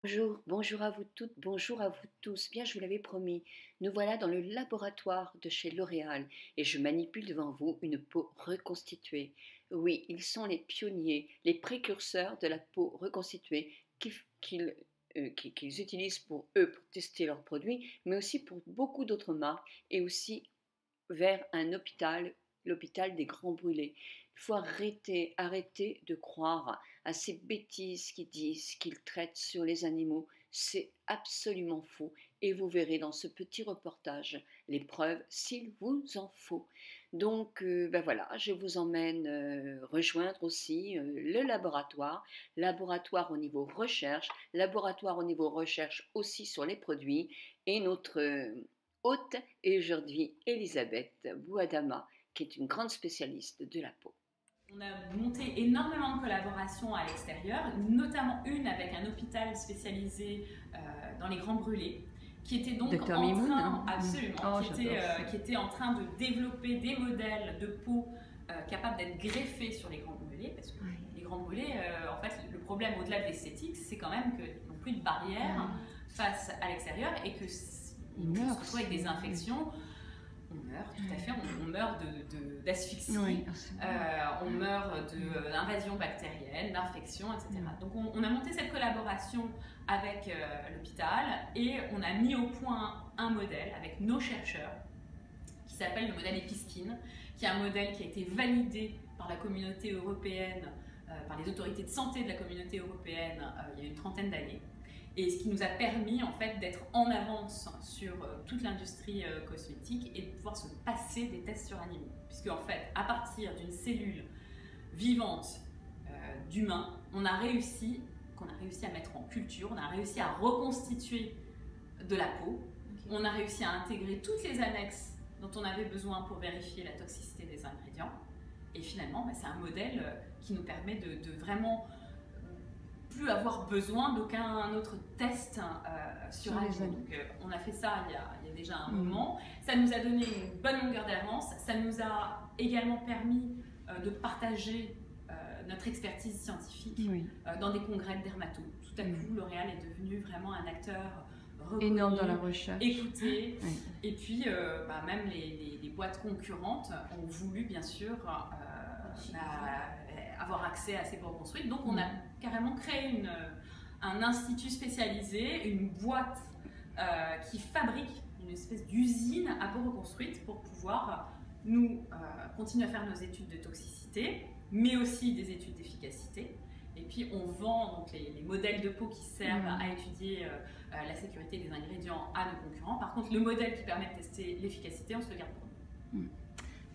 Bonjour, bonjour à vous toutes, bonjour à vous tous. Bien, je vous l'avais promis, nous voilà dans le laboratoire de chez L'Oréal et je manipule devant vous une peau reconstituée. Oui, ils sont les pionniers, les précurseurs de la peau reconstituée qu'ils utilisent pour eux, pour tester leurs produits, mais aussi pour beaucoup d'autres marques et aussi vers un hôpital, l'hôpital des Grands Brûlés. Il faut arrêter de croire à ces bêtises qui disent qu'ils traitent sur les animaux. C'est absolument faux et vous verrez dans ce petit reportage les preuves s'il vous en faut. Donc ben voilà, je vous emmène rejoindre aussi le laboratoire au niveau recherche, laboratoire au niveau recherche aussi sur les produits et notre hôte est aujourd'hui Elisabeth Bouadama, qui est une grande spécialiste de la peau. On a monté énormément de collaborations à l'extérieur, notamment une avec un hôpital spécialisé dans les Grands Brûlés, qui était donc Dr. en Mimoun, train, absolument, oh, qui était en train de développer des modèles de peau capables d'être greffés sur les Grands Brûlés, parce que les Grands Brûlés, en fait, le problème au-delà de l'esthétique, c'est quand même qu'ils n'ont plus de barrière face à l'extérieur et que ils meurent, que ce soit avec des infections. On meurt, tout à fait, on meurt d'asphyxie, on meurt d'invasion bactérienne, d'infection, etc. Donc on a monté cette collaboration avec l'hôpital et on a mis au point un modèle avec nos chercheurs qui s'appelle le modèle Episkin, qui est un modèle qui a été validé par la communauté européenne, par les autorités de santé de la communauté européenne il y a une trentaine d'années. Et ce qui nous a permis en fait d'être en avance sur toute l'industrie cosmétique et de pouvoir se passer des tests sur animaux. Puisque en fait, à partir d'une cellule vivante d'humain, qu'on a réussi à mettre en culture, on a réussi à reconstituer de la peau, on a réussi à intégrer toutes les annexes dont on avait besoin pour vérifier la toxicité des ingrédients. Et finalement, c'est un modèle qui nous permet de vraiment plus avoir besoin d'aucun autre test sur animaux. Donc, on a fait ça il y a déjà un moment. Ça nous a donné une bonne longueur d'avance. Ça nous a également permis de partager notre expertise scientifique dans des congrès de dermato. Tout à coup, L'Oréal est devenu vraiment un acteur reconnu, énorme dans la recherche, écouté. Et puis, même les boîtes concurrentes ont voulu, bien sûr, avoir accès à ces peaux reconstruites. Donc on a carrément créé un institut spécialisé, une boîte qui fabrique une espèce d'usine à peau reconstruite pour pouvoir nous continuer à faire nos études de toxicité, mais aussi des études d'efficacité. Et puis on vend donc les modèles de peau qui servent à étudier la sécurité des ingrédients à nos concurrents. Par contre, le modèle qui permet de tester l'efficacité, on se le garde pour nous.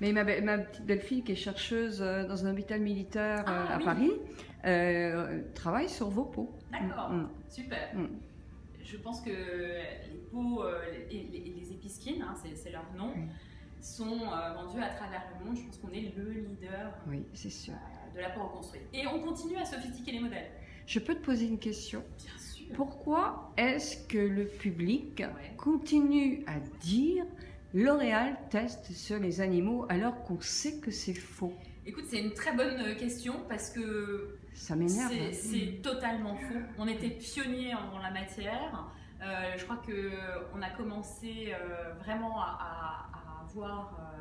Mais ma petite belle-fille qui est chercheuse dans un hôpital militaire à Paris travaille sur vos peaux. D'accord, super. Je pense que les peaux, les Episkin, c'est leur nom, sont vendus à travers le monde. Je pense qu'on est le leader de la peau reconstruite. Et on continue à sophistiquer les modèles. Je peux te poser une question? Bien sûr. Pourquoi est-ce que le public continue à dire L'Oréal teste sur les animaux alors qu'on sait que c'est faux? Écoute, c'est une très bonne question parce que ça m'énerve. C'est totalement faux. On était pionniers en la matière. Je crois qu'on a commencé vraiment à avoir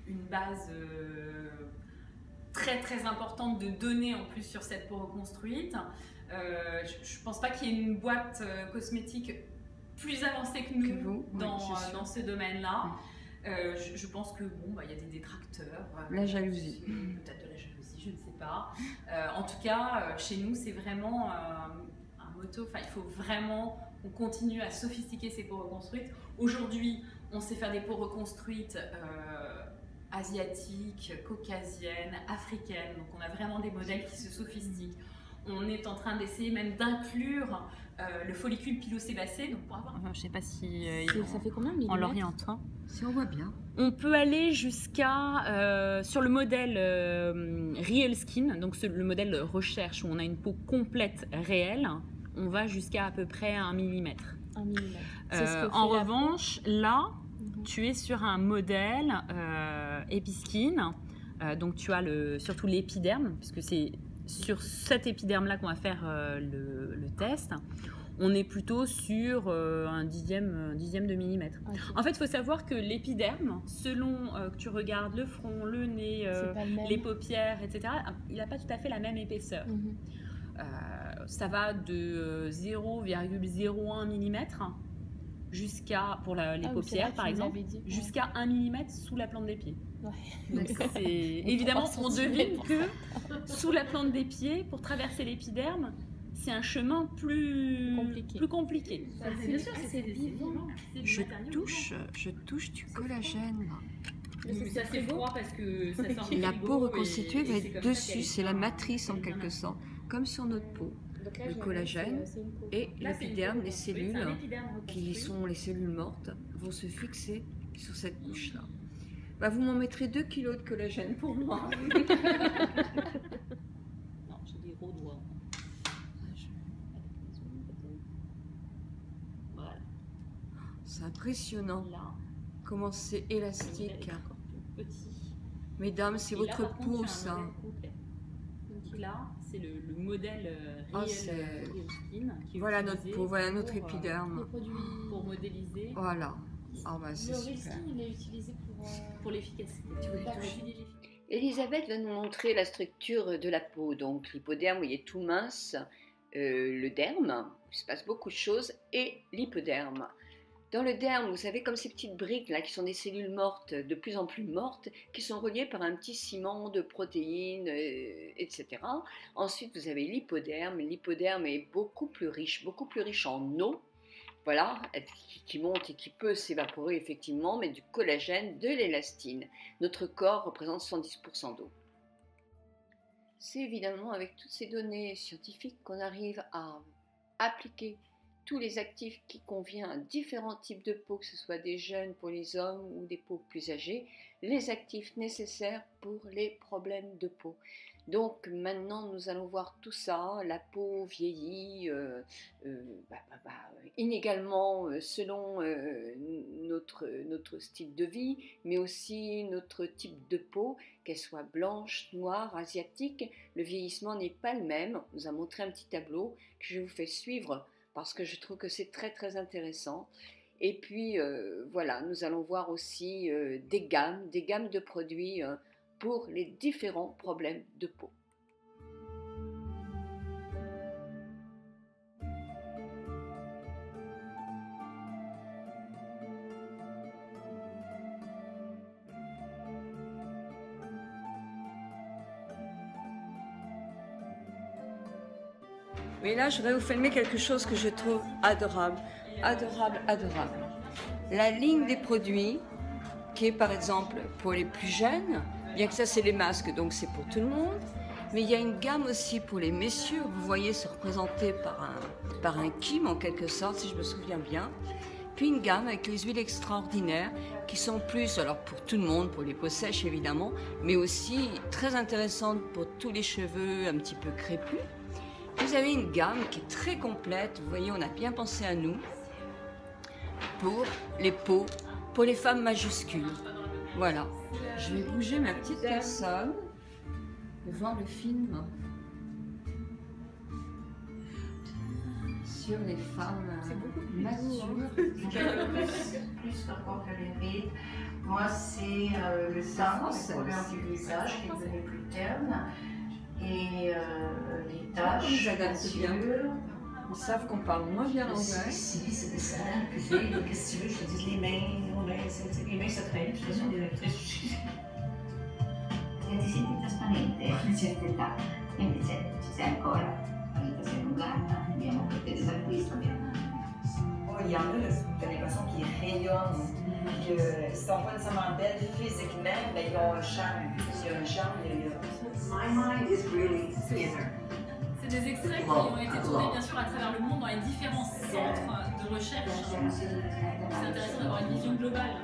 une base très très importante de données en plus sur cette peau reconstruite. Je ne pense pas qu'il y ait une boîte cosmétique plus avancée que nous dans ce domaine-là. Je pense que y a des détracteurs. La jalousie. Peut-être de la jalousie, je ne sais pas. En tout cas, chez nous, c'est vraiment un motto. Enfin, il faut vraiment qu'on continue à sophistiquer ces peaux reconstruites. Aujourd'hui, on sait faire des peaux reconstruites asiatiques, caucasiennes, africaines. Donc, on a vraiment des modèles qui se sophistiquent. On est en train d'essayer même d'inclure le follicule pilosébacé. Donc pour avoir... je ne sais pas si ça fait combien de millimètres en l'orientant. Si on voit bien. On peut aller jusqu'à sur le modèle Real Skin, donc le modèle recherche où on a une peau complète réelle. On va jusqu'à à peu près 1 millimètre. 1 millimètre. En revanche, là, tu es sur un modèle Episkin. Donc tu as surtout l'épiderme, puisque c'est sur cet épiderme-là qu'on va faire le test. on est plutôt sur un dixième de millimètre. Ok. En fait, il faut savoir que l'épiderme, selon que tu regardes le front, le nez, C'est pas le même. les paupières, etc., il n'a pas tout à fait la même épaisseur. Mhm. Ça va de 0,01 mm jusqu'à, pour les Ah oui, c'est paupières vrai, par tu me exemple, l'avais dit. Ouais. jusqu'à 1 mm sous la plante des pieds. Ouais. Donc c'est évidemment, 3 on centimètres devine pour que sous la plante des pieds, pour traverser l'épiderme, c'est un chemin plus compliqué. Bien sûr, c'est vivant. Je touche du collagène. Ça c'est froid parce que ça sort du La frigo peau reconstituée et va c'est être comme ça dessus, qu'elle c'est la est bien- matrice en elle est bien quelque là. sorte, comme sur notre peau. Donc là, Le je vais collagène mettre, c'est une peau. et Là, c'est une l'épiderme, peau les reconstruite, cellules c'est un épiderme qui reconstruit. sont les cellules mortes vont se fixer sur cette couche-là. Bah, vous m'en mettrez 2 kilos de collagène pour moi. Non, j'ai des gros doigts. Voilà, C'est impressionnant là, comment c'est le modèle élastique. est encore plus petit. Mesdames, c'est Et là, votre par contre, peau, c'est un ça. modèle complet. Donc là, c'est le modèle Ah, Real c'est- Real Skin qui est Voilà notre utilisé peau, voilà notre pour, épiderme. Les produits. pour modéliser, Voilà. Ah bah c'est Le super. Real Skin, il est utilisé pour. pour l'efficacité. D'accord. Elisabeth va nous montrer la structure de la peau. Donc l'hypoderme, vous voyez, tout mince, le derme, il se passe beaucoup de choses, et l'hypoderme. Dans le derme, vous savez, comme ces petites briques là, qui sont des cellules mortes, de plus en plus mortes, qui sont reliées par un petit ciment de protéines, etc. Ensuite, vous avez l'hypoderme. L'hypoderme est beaucoup plus riche en eau. Voilà, qui monte et qui peut s'évaporer effectivement, mais du collagène, de l'élastine. Notre corps représente 110% d'eau. C'est évidemment avec toutes ces données scientifiques qu'on arrive à appliquer tous les actifs qui conviennent à différents types de peau, que ce soit des jeunes pour les hommes ou des peaux plus âgées, les actifs nécessaires pour les problèmes de peau. Donc maintenant nous allons voir tout ça, la peau vieillit inégalement selon notre style de vie, mais aussi notre type de peau, qu'elle soit blanche, noire, asiatique. Le vieillissement n'est pas le même. On nous a montré un petit tableau que je vous fais suivre parce que je trouve que c'est très très intéressant. Et puis voilà, nous allons voir aussi des gammes de produits pour les différents problèmes de peau. Mais là, je vais vous filmer quelque chose que je trouve adorable, adorable, adorable. La ligne des produits, qui est par exemple pour les plus jeunes, bien que ça c'est les masques, donc c'est pour tout le monde, mais il y a une gamme aussi pour les messieurs, vous voyez, c'est représenté par un Kim en quelque sorte, si je me souviens bien. Puis une gamme avec les huiles extraordinaires, qui sont plus, alors pour tout le monde, pour les peaux sèches évidemment, mais aussi très intéressantes pour tous les cheveux un petit peu crépus. Vous avez une gamme qui est très complète, vous voyez, on a bien pensé à nous, pour les peaux, pour les femmes majuscules. Voilà. Je vais bouger ma petite personne pour voir le film sur les femmes matures. Plus encore que les rides. Moi, c'est le sang, la couleur du visage qui est devenu plus terne. Et les taches, Ils adaptent bien. Ils savent qu'on parle moins bien anglais. C'était ça. Puis, qu'est-ce que tu veux, je te dis les mains, les mains se traînent, je te dis des actrices. Ti senti trasparente a una certa età, invece ci sei ancora, la vita si è allungata, abbiamo potere d'acquisto, Oh, il y en a, là, t'as l'impression qu'ils rayonnent, qu'ils ne sont pas nécessairement belles physiquement, mais ils ont un charme. Il y a un charme, il y a... My mind is really thinner. C'est des extraits qui ont été tournés bien sûr à travers le monde dans les différents centres de recherche. C'est intéressant d'avoir une vision globale.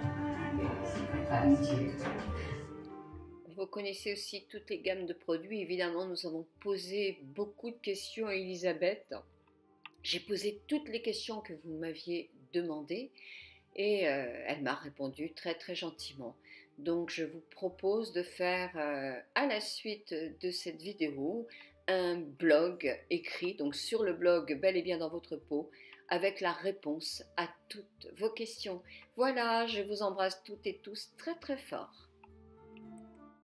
Vous connaissez aussi toutes les gammes de produits. Évidemment, nous avons posé beaucoup de questions à Elisabeth. J'ai posé toutes les questions que vous m'aviez demandées et elle m'a répondu très très gentiment. Donc je vous propose de faire à la suite de cette vidéo un blog écrit, donc sur le blog Bel et bien dans votre peau, avec la réponse à toutes vos questions. Voilà, je vous embrasse toutes et tous très très fort.